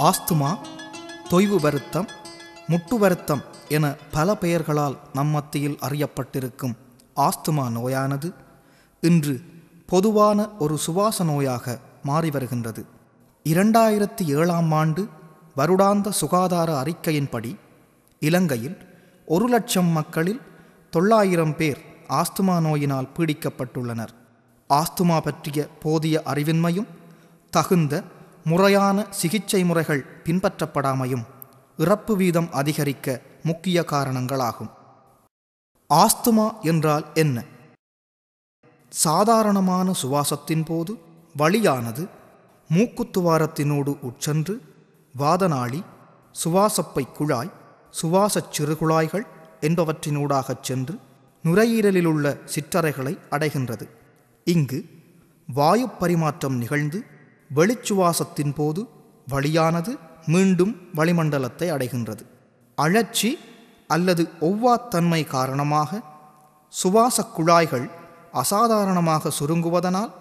Asthma, தொய்வு வருத்தம், முட்டு வருத்தம் என பல பெயர்களால் நம் மத்தியில் அறியப்பட்டிருக்கும் ஆஸ்துமா நோயானது இன்று பொதுவான ஒரு சுவாச நோயாக மாறி வருகின்றது. 2007 ஆண்டு வருடாந்த சுகாதார அறிக்கையின்படி இலங்கையில் 1,00,000 மக்களில் 900 பேர் ஆஸ்துமா நோயினால் பீடிக்கப்பட்டுள்ளனர். ஆஸ்துமா பற்றிய போதிய அறிவின்மையும் தகுந்த முறையான சிகிச்சை முறைகள் பின்பற்றப்படாமையும் இறப்பு வீதம் அதிகரிக்க முக்கிய காரணங்களாகும். ஆஸ்துமா என்றால் என்ன? சாதாரணமான சுவாசத்தின் போது வலியானது மூக்குத்துவாரத்தினோடு உட்சென்று வாதநாளி, சுவாசப்பை குழாய், சுவாசச் சிறுகுழாய்கள் என்பவற்றினூடாகச் சென்று நுரையீரலிலுள்ள சிற்றறைகளை அடைகின்றது. இங்கு வாயு பரிமாற்றம் நிகழ்ந்து வெளிச்சுவாசத்தின் போது வலியானது மீண்டும் வளிமண்டலத்தை அடைகின்றது. அழற்சி அல்லது ஒவ்வாத்தன்மை காரணமாக சுவாச குழாய்கள் அசாதாரணமாக சுருங்குவதனால்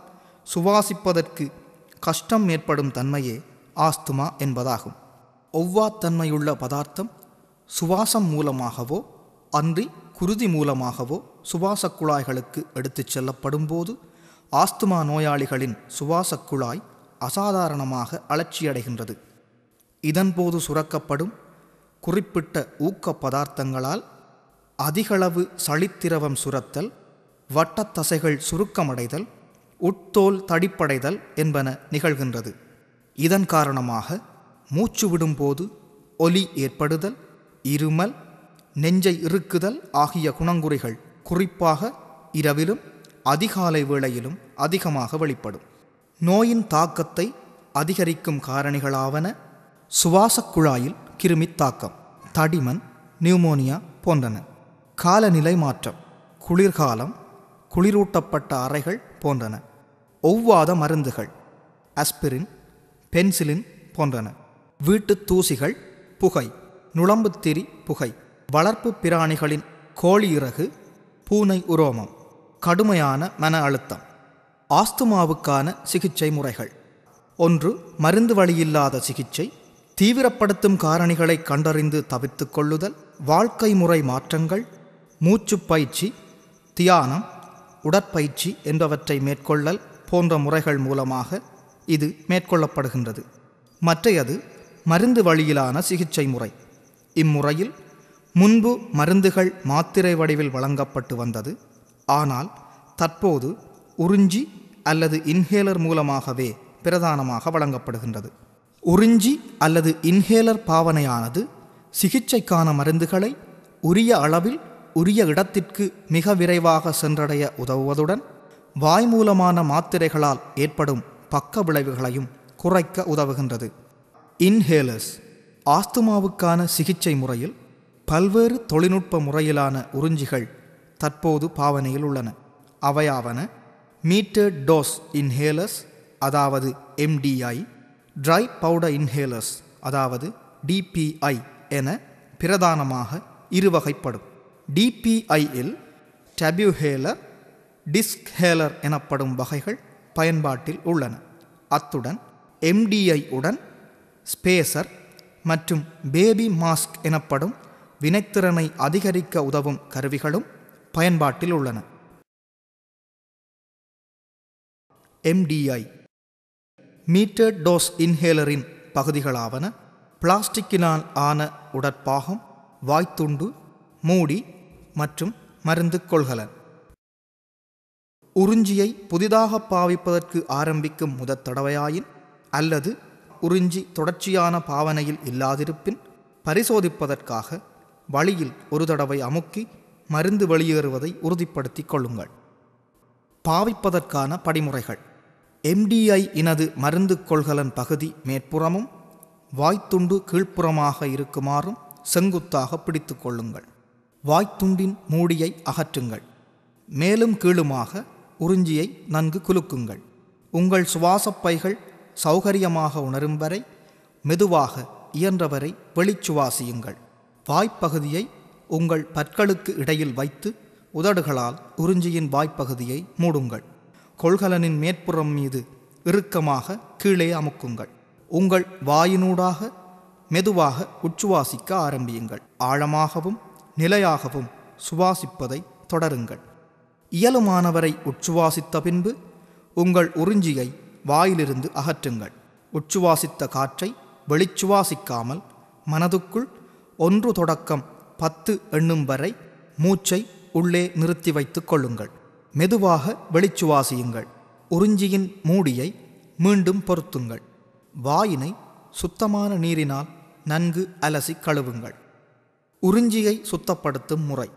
சுவாசிப்பதற்கு கஷ்டம் ஏற்படும் தன்மையே ஆஸ்துமா என்பதாகும். ஒவ்வாத்தன்மையுள்ள பதார்த்தம் சுவாசம் மூலமாகவோ அன்றி குருதி மூலமாகவோ சுவாச குழாய்களுக்கு எடுத்துச் செல்லப்படும் போது ஆஸ்துமா நோயாளிகளின் சுவாச குழாய் அசாதாரணமாக அழற்சியடைகின்றது. இதன்போது சுரக்கப்படும் குறிப்பிட்ட ஊக்க பதார்த்தங்களால் அதிகளவு சளித்திரவம் சுரத்தல், வட்டத்தசைகள் சுருக்கமடைதல், உட்தோல் தடிப்படைதல் என்பன நிகழ்கின்றது. இதன் காரணமாக மூச்சு விடும்போது ஒலி ஏற்படுதல், இருமல், நெஞ்சை இறுக்குதல் ஆகிய குணங்குறிகள் குறிப்பாக இரவிலும் அதிகாலை வேளையிலும் அதிகமாக வெளிப்படும். நோயின் தாக்கத்தை அதிகரிக்கும் காரணிகளாவன சுவாசக் குழாயில் கிருமித் தாக்கம், தடிமன், நியூமோனியா போன்றன. காலநிலை மாற்றம், குளிர்காலம், குளிரூட்டப்பட்ட அறைகள் போன்றன. ஒவ்வாத மருந்துகள், ஆஸ்பிரின், பென்சிலின் போன்றன. வீட்டு தூசிகள், புகை, நுளம்புத்திரி புகை, வளர்ப்பு பிராணிகளின் கோழி இறகு, பூனை உரோமம், கடுமையான மன அழுத்தம். ஆஸ்துமாவுக்கான சிகிச்சை முறைகள்: 1. மருந்து வழியில்லாத சிகிச்சை. தீவிரப்படுத்தும் காரணிகளை கண்டறிந்து தவிர்த்து கொள்ளுதல், வாழ்க்கை முறை மாற்றங்கள், மூச்சு பயிற்சி, தியானம், உடற்பயிற்சி என்பவற்றை மேற்கொள்ளல் போன்ற முறைகள் மூலமாக இது மேற்கொள்ளப்படுகின்றது. மற்றையது மருந்து வழியிலான சிகிச்சை முறை. இம்முறையில் முன்பு மருந்துகள் மாத்திரை வடிவில் வழங்கப்பட்டு வந்தது. ஆனால் தற்போது உறிஞ்சி அல்லது இன்ஹேலர் மூலமாகவே பிரதானமாக வழங்கப்படுகின்றது. உறிஞ்சி அல்லது இன்ஹேலர் பாவனையானது சிகிச்சைக்கான மருந்துகளை உரிய அளவில் உரிய இடத்திற்கு மிக விரைவாக சென்றடைய உதவுவதுடன் வாய் மூலமான மாத்திரைகளால் ஏற்படும் பக்க விளைவுகளையும் குறைக்க உதவுகின்றது. இன்ஹேலர்ஸ். ஆஸ்துமாவுக்கான சிகிச்சை முறையில் பல்வேறு தொழில்நுட்ப முறையிலான உறிஞ்சிகள் தற்போது பாவனையில் உள்ளன. அவையாவன மீட்டர்ட் டோஸ் இன்ஹேலர்ஸ் அதாவது MDI, ட்ரை பவுடர் இன்ஹேலர்ஸ் அதாவது DPI என பிரதானமாக இருவகைப்படும். DPI-இல் டபியூஹேலர், டிஸ்க்ஹேலர் எனப்படும் வகைகள் பயன்பாட்டில் உள்ளன. அத்துடன் MDI-உடன் ஸ்பேசர் மற்றும் பேபி மாஸ்க் எனப்படும் வினைத்திறனை அதிகரிக்க உதவும் கருவிகளும் பயன்பாட்டில் உள்ளன. MDI மீட்டர்ட் டோஸ் இன்ஹேலரின் பகுதிகளாவன பிளாஸ்டிக்கினால் ஆன உடற்பாகம், வாய்த்துண்டு, மூடி மற்றும் மருந்து கொள்கலன். உறிஞ்சியை புதிதாக பாவிப்பதற்கு ஆரம்பிக்கும் முதற் தடவையாயின் அல்லது உறிஞ்சி தொடர்ச்சியான பாவனையில் இல்லாதிருப்பின் பரிசோதிப்பதற்காக வழியில் ஒரு தடவை அமுக்கி மருந்து வெளியேறுவதை உறுதிப்படுத்திக் கொள்ளுங்கள். பாவிப்பதற்கான படிமுறைகள்: MDI இனது மருந்து கொள்கலன் பகுதி மேற்புறமும் வாய்த்துண்டு கீழ்ப்புறமாக இருக்குமாறும் செங்குத்தாக பிடித்து கொள்ளுங்கள். வாய்த்துண்டின் மூடியை அகற்றுங்கள். மேலும் கீழுமாக உறிஞ்சியை நன்கு குலுக்குங்கள். உங்கள் சுவாசப்பைகள் சௌகரியமாக உணரும் வரை மெதுவாக இயன்றவரை வெளிச்சுவாசியுங்கள். வாய்ப்பகுதியை உங்கள் பற்களுக்கு இடையில் வைத்து உதடுகளால் உறிஞ்சியின் வாய்ப்பகுதியை மூடுங்கள். கொள்கலனின் மேற்புறம் மீது இறுக்கமாக கீழே அமுக்குங்கள். உங்கள் வாயினூடாக மெதுவாக உச்சுவாசிக்க ஆரம்பியுங்கள். ஆழமாகவும் நிலையாகவும் சுவாசிப்பதை தொடருங்கள். இயலுமானவரை உச்சுவாசித்த பின்பு உங்கள் உறிஞ்சியை வாயிலிருந்து அகற்றுங்கள். உச்சுவாசித்த காற்றை வெளிச்சுவாசிக்காமல் மனதுக்குள் 1 தொடக்கம் 10 எண்ணும் வரை மூச்சை உள்ளே நிறுத்தி வைத்துக் கொள்ளுங்கள். மெதுவாக வெளிச்சுவாசியுங்கள். உறிஞ்சியின் மூடியை மீண்டும் பொருத்துங்கள். வாயினை சுத்தமான நீரினால் நன்கு அலசி கழுவுங்கள். உறிஞ்சியை சுத்தப்படுத்தும் முறை.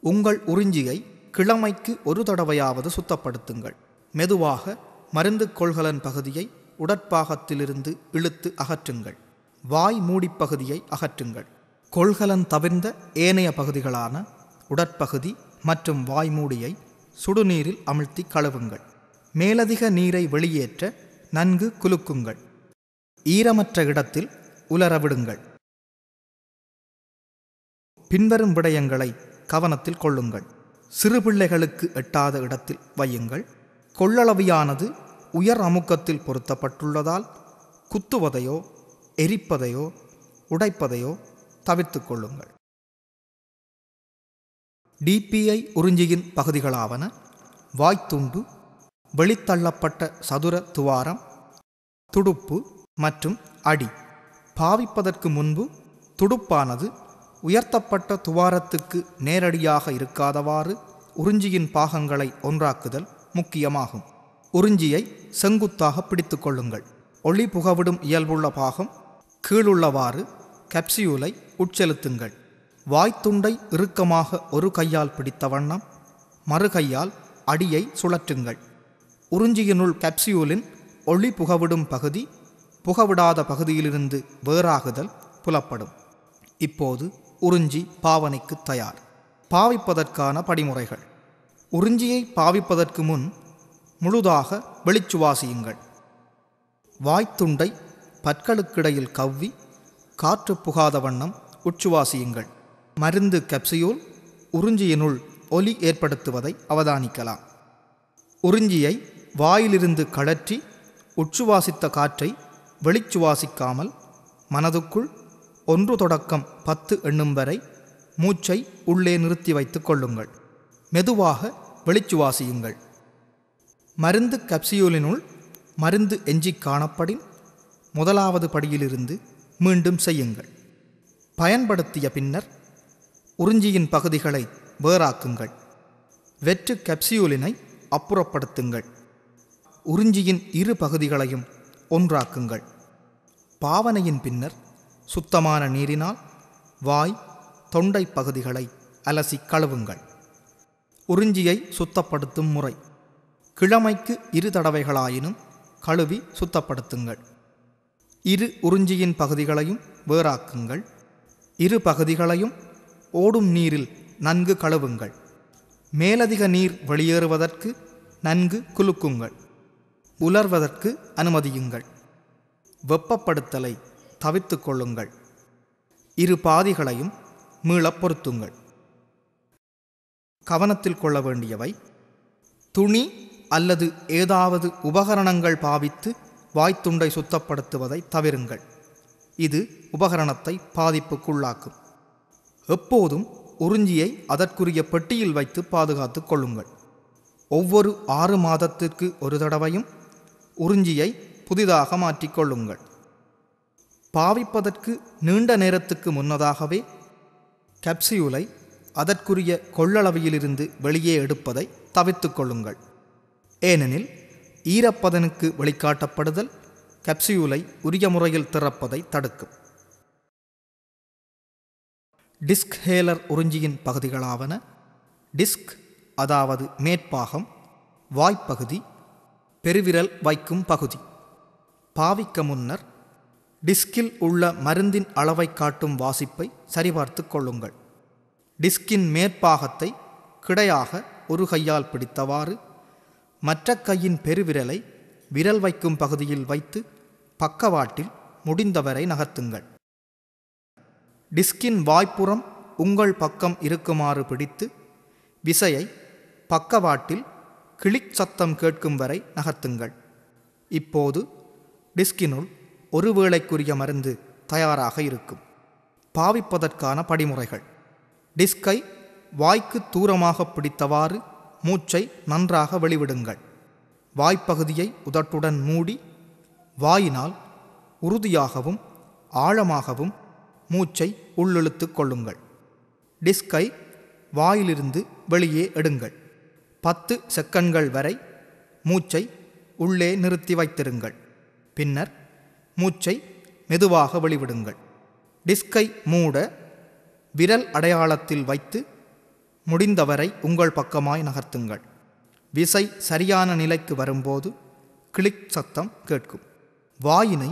உங்கள் உறிஞ்சியை கிழமைக்கு 1 தடவையாவது சுத்தப்படுத்துங்கள். மெதுவாக மருந்து கொள்கலன் பகுதியை உடற்பாகத்திலிருந்து இழுத்து அகற்றுங்கள். வாய் மூடிப்பகுதியை அகற்றுங்கள். கொள்கலன் தவிர்ந்த ஏனைய பகுதிகளான உடற்பகுதி மற்றும் வாய்மூடியை சுடுநீரில் அமிழ்த்தி கழுவுங்கள். மேலதிக நீரை வெளியேற்ற நன்கு குலுக்குங்கள். ஈரமற்ற இடத்தில் உலரவிடுங்கள். பின்வரும் விடயங்களை கவனத்தில் கொள்ளுங்கள். சிறுபிள்ளைகளுக்கு எட்டாத இடத்தில் வையுங்கள். கொள்ளளவியானது உயர் அமுக்கத்தில் பொருத்தப்பட்டுள்ளதால் குத்துவதையோ எரிப்பதையோ உடைப்பதையோ தவிர்த்து கொள்ளுங்கள். டிபிஐ உறிஞ்சியின் பகுதிகளாவன வாய்த்துண்டு, வெளித்தள்ளப்பட்ட சதுர துவாரம், துடுப்பு மற்றும் அடி. பாவிப்பதற்கு முன்பு துடுப்பானது உயர்த்தப்பட்ட துவாரத்துக்கு நேரடியாக இருக்காதவாறு உறிஞ்சியின் பாகங்களை ஒன்றாக்குதல் முக்கியமாகும். உறிஞ்சியை செங்குத்தாக பிடித்து கொள்ளுங்கள். ஒளி புகவிடும் இயல்புள்ள பாகம் கீழுள்ளவாறு கேப்சியூலை உட்செலுத்துங்கள். வாய்த்துண்டை இறுக்கமாக ஒரு கையால் பிடித்த வண்ணம் மறு கையால் அடியை சுழற்றுங்கள். உறிஞ்சியினுள் கேப்சியூலின் ஒளி புகவிடும் பகுதி புகவிடாத பகுதியிலிருந்து வேறாகுதல் புலப்படும். இப்போது உறிஞ்சி பாவனைக்கு தயார். பாவிப்பதற்கான படிமுறைகள். உறிஞ்சியை பாவிப்பதற்கு முன் முழுதாக வெளிச்சுவாசியுங்கள். வாய்த்துண்டை பற்களுக்கிடையில் கவ்வி காற்று புகாத வண்ணம் உச்சுவாசியுங்கள். மருந்து கேப்சியூல் உறிஞ்சியினுள் ஒலி ஏற்படுத்துவதை அவதானிக்கலாம். உறிஞ்சியை வாயிலிருந்து கழற்றி உச்சுவாசித்த காற்றை வெளிச்சுவாசிக்காமல் மனதுக்குள் 1 தொடக்கம் 10 எண்ணும் வரை மூச்சை உள்ளே நிறுத்தி வைத்துக் கொள்ளுங்கள். மெதுவாக வெளிச்சுவாசியுங்கள். மருந்து கேப்சியூலினுள் மருந்து எஞ்சி காணப்படின் முதலாவது படியிலிருந்து மீண்டும் செய்யுங்கள். பயன்படுத்திய பின்னர் உறிஞ்சியின் பகுதிகளை வேறாக்குங்கள். வெற்று கேப்சியூலினை அப்புறப்படுத்துங்கள். உறிஞ்சியின் 2 பகுதிகளையும் ஒன்றாக்குங்கள். பாவனையின் பின்னர் சுத்தமான நீரினால் வாய் தொண்டை பகுதிகளை அலசி கழுவுங்கள். உறிஞ்சியை சுத்தப்படுத்தும் முறை. கிழமைக்கு 2 தடவைகளாயினும் கழுவி சுத்தப்படுத்துங்கள். 2 உறிஞ்சியின் பகுதிகளையும் வேறாக்குங்கள். 2 பகுதிகளையும் ஓடும் நீரில் நன்கு கழுவுங்கள். மேலதிக நீர் வெளியேறுவதற்கு நன்கு குலுக்குங்கள். உலர்வதற்கு அனுமதியுங்கள். வெப்பப்படுத்தலை தவிர்த்து கொள்ளுங்கள். 2 பாதிகளையும் மீளப் பொருத்துங்கள். கவனத்தில் கொள்ள வேண்டியவை: துணி அல்லது ஏதாவது உபகரணங்கள் பாவித்து வாய்த்துண்டை சுத்தப்படுத்துவதை தவிருங்கள். இது உபகரணத்தை பாதிப்புக்குள்ளாக்கும். எப்போதும் உறிஞ்சியை அதற்குரிய பெட்டியில் வைத்து பாதுகாத்து கொள்ளுங்கள். ஒவ்வொரு 6 மாதத்திற்கு ஒரு தடவையும் உறிஞ்சியை புதிதாக மாற்றிக்கொள்ளுங்கள். பாவிப்பதற்கு நீண்ட நேரத்துக்கு முன்னதாகவே கேப்சியூலை அதற்குரிய கொள்ளளவிலிருந்து வெளியே எடுப்பதை தவிர்த்து கொள்ளுங்கள். ஏனெனில் ஈரப்பதனுக்கு வெளிக்காட்டப்படுதல் கேப்சியூலை உரிய முறையில் திறப்பதை தடுக்கும். டிஸ்க் ஹேலர் உறிஞ்சியின் பகுதிகளாவன டிஸ்க், அதாவது மேற்பாகம், வாய்ப்பகுதி, பெருவிரல் வைக்கும் பகுதி. பாவிக்க முன்னர் டிஸ்கில் உள்ள மருந்தின் அளவை காட்டும் வாசிப்பை சரிபார்த்து கொள்ளுங்கள். டிஸ்கின் மேற்பாகத்தை கிடையாக ஒரு கையால் பிடித்தவாறு மற்ற கையின் பெருவிரலை விரல் வைக்கும் பகுதியில் வைத்து பக்கவாட்டில் முடிந்தவரை நகர்த்துங்கள். டிஸ்கின் வாய்ப்புறம் உங்கள் பக்கம் இருக்குமாறு பிடித்து விசையை பக்கவாட்டில் கிளிக் சத்தம் கேட்கும் வரை நகர்த்துங்கள். இப்போது டிஸ்கினுள் ஒரு வேளைக்குரிய மருந்து தயாராக இருக்கும். பாவிப்பதற்கான படிமுறைகள்: டிஸ்கை வாய்க்கு தூரமாக பிடித்தவாறு மூச்சை நன்றாக வெளிவிடுங்கள். வாய்ப்பகுதியை உதட்டுடன் மூடி வாயினால் உறுதியாகவும் ஆழமாகவும் மூச்சை உள்ளிழுத்து கொள்ளுங்கள். டிஸ்கை வாயிலிருந்து வெளியே எடுங்கள். 10 செகண்ட்கள் வரை மூச்சை உள்ளே நிறுத்தி வைத்திருங்கள். பின்னர் மூச்சை மெதுவாக வெளிவிடுங்கள். டிஸ்கை மூட விரல் அடையாளத்தில் வைத்து முடிந்தவரை உங்கள் பக்கமாய் நகர்த்துங்கள். விசை சரியான நிலைக்கு வரும்போது கிளிக் சத்தம் கேட்கும். வாயினை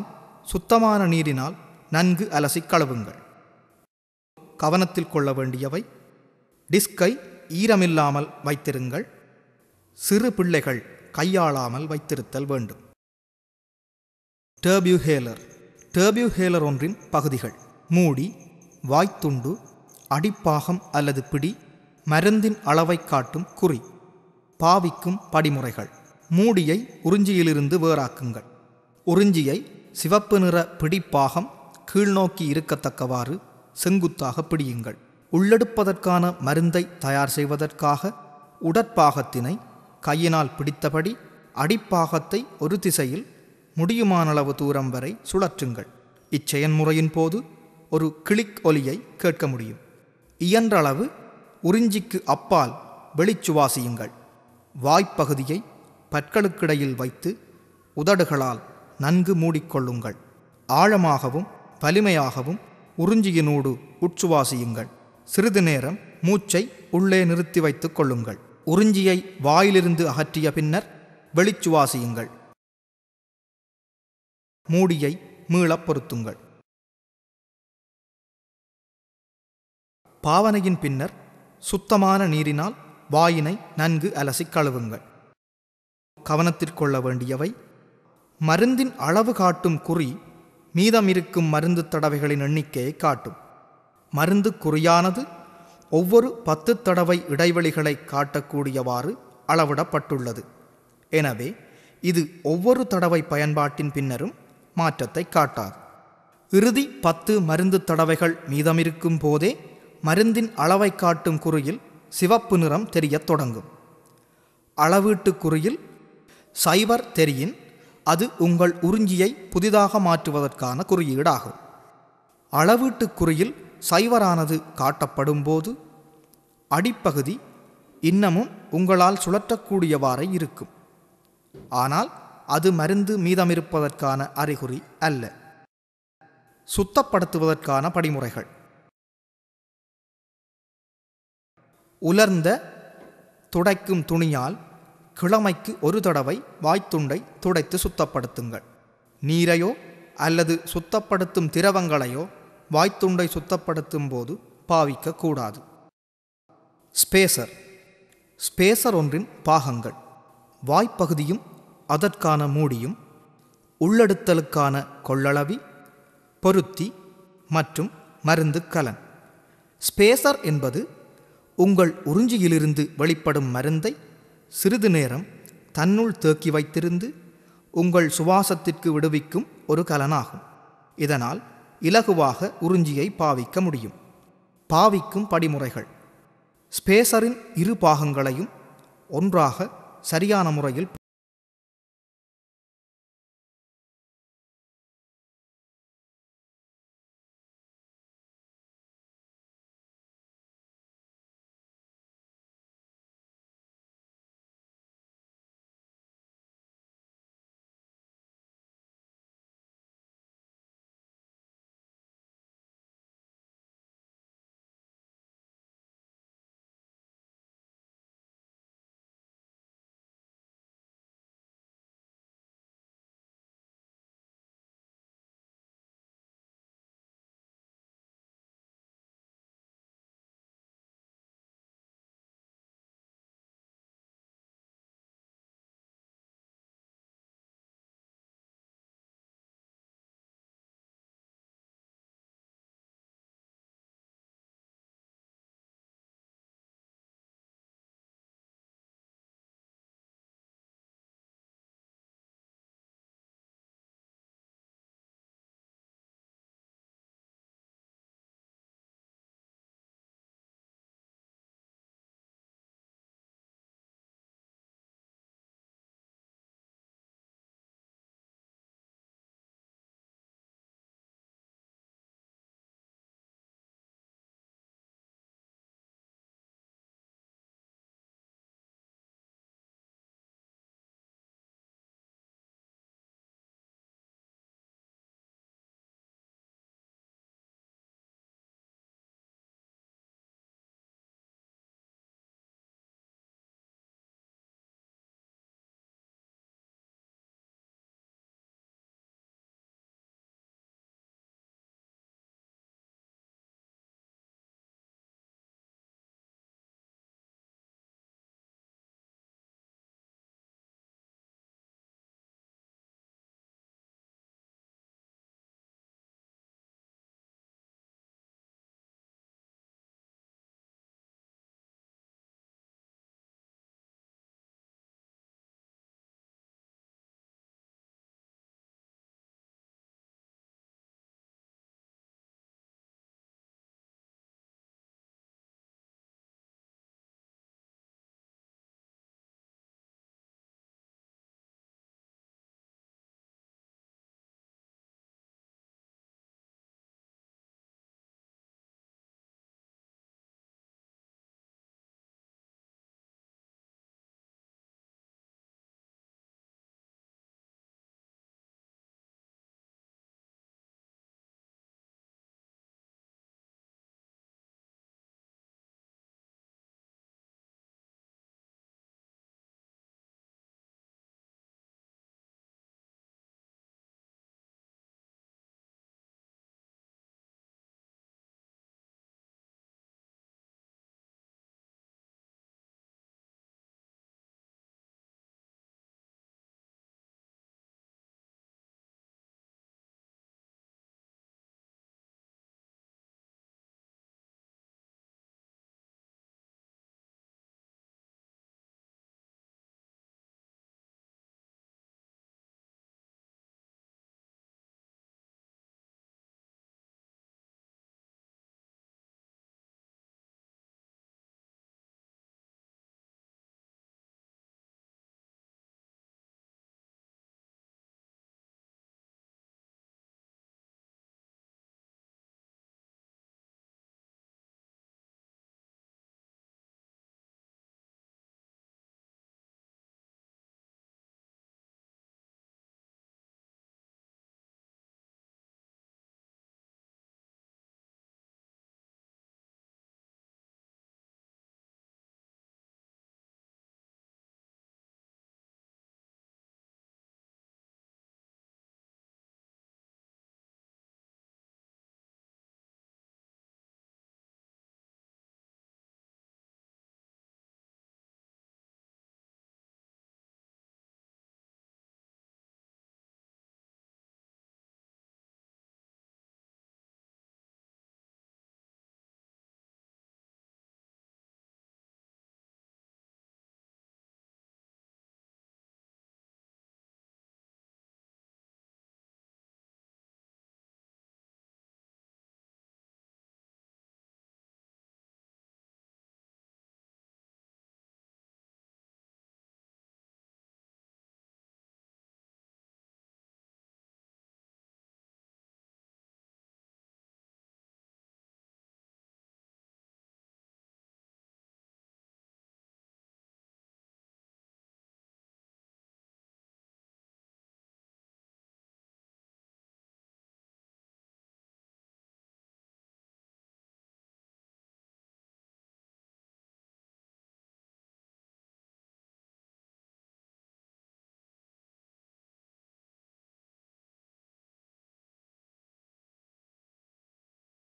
சுத்தமான நீரினால் நன்கு அலசி கழுவுங்கள். கவனத்தில் கொள்ள வேண்டியவை: டிஸ்கை ஈரமில்லாமல் வைத்திருங்கள். சிறு பிள்ளைகள் கையாளாமல் வைத்திருத்தல் வேண்டும். டர்பியூஹேலர். டர்பியூஹேலர் ஒன்றின் பகுதிகள்: மூடி, வாய்த்துண்டு, அடிப்பாகம் அல்லது பிடி, மருந்தின் அளவை காட்டும் குறி. பாவிக்கும் படிமுறைகள்: மூடியை உறிஞ்சியிலிருந்து வேறாக்குங்கள். உறிஞ்சியை சிவப்பு நிற பிடிப்பாகம் கீழ்நோக்கி இருக்கத்தக்கவாறு செங்குத்தாக பிடியுங்கள். உள்ளெடுப்பதற்கான மருந்தை தயார் செய்வதற்காக உடற்பாகத்தினை கையினால் பிடித்தபடி அடிப்பாகத்தை ஒரு திசையில் முடியுமானளவு தூரம் வரை சுழற்றுங்கள். இச்செயன்முறையின் போது ஒரு கிளிக் ஒலியை கேட்க முடியும். இயன்றளவு உறிஞ்சிக்கு அப்பால் வெளிச்சுவாசியுங்கள். வாய்ப்பகுதியை பற்களுக்கிடையில் வைத்து உதடுகளால் நன்கு மூடிக்கொள்ளுங்கள். ஆழமாகவும் வலிமையாகவும் உறிஞ்சியினூடு உட்சுவாசியுங்கள். சிறிது நேரம் மூச்சை உள்ளே நிறுத்தி வைத்துக் கொள்ளுங்கள். உறிஞ்சியை வாயிலிருந்து அகற்றிய பின்னர் வெளிச்சுவாசியுங்கள். மூடியை மீளப் பொருத்துங்கள். பாவனையின் பின்னர் சுத்தமான நீரினால் வாயினை நன்கு அலசி கழுவுங்கள். கவனத்திற்கொள்ள வேண்டியவை: மருந்தின் அளவு காட்டும் குறி மீதமிருக்கும் மருந்து தடவைகளின் எண்ணிக்கையை காட்டும். மருந்து குறியானது ஒவ்வொரு 10 தடவை இடைவெளிகளை காட்டக்கூடியவாறு அளவிடப்பட்டுள்ளது. எனவே இது ஒவ்வொரு தடவை பயன்பாட்டின் பின்னரும் மாற்றத்தை காட்டாது. இறுதி 10 மருந்து தடவைகள் மீதமிருக்கும் போதே மருந்தின் அளவை காட்டும் குறியில் சிவப்பு நிறம் தெரியத் தொடங்கும். அளவீட்டு குறியில் 0 தெரியின் அது உங்கள் உறிஞ்சியை புதிதாக மாற்றுவதற்கான குறியீடாகும். அளவீட்டு குறியில் 0 காட்டப்படும் போது அடிப்பகுதி இன்னமும் உங்களால் சுழற்றக்கூடியவாறு இருக்கும். ஆனால் அது மருந்து மீதமிருப்பதற்கான அறிகுறி அல்ல. சுத்தப்படுத்துவதற்கான படிமுறைகள்: உலர்ந்த துடைக்கும் துணியால் கிழமைக்கு ஒரு தடவை வாய்த்துண்டை துடைத்து சுத்தப்படுத்துங்கள். நீரையோ அல்லது சுத்தப்படுத்தும் திரவங்களையோ வாய்த்துண்டை சுத்தப்படுத்தும் போது பாவிக்கக்கூடாது. ஸ்பேசர். ஸ்பேசர் ஒன்றின் பாகங்கள்: வாய்ப்பகுதியும் அதற்கான மூடியும், உள்ளெடுத்தலுக்கான கொள்ளளவி, பொருத்தி மற்றும் மருந்து கலன். ஸ்பேசர் என்பது உங்கள் உறிஞ்சியிலிருந்து வெளிப்படும் மருந்தை சிறிது நேரம் தன்னுள் தேக்கி வைத்திருந்து உங்கள் சுவாசத்திற்கு விடுவிக்கும் ஒரு கலனாகும். இதனால் இலகுவாக உறிஞ்சியை பாவிக்க முடியும். பாவிக்கும் படிமுறைகள்: ஸ்பேசரின் இரு பாகங்களையும் ஒன்றாக சரியான முறையில்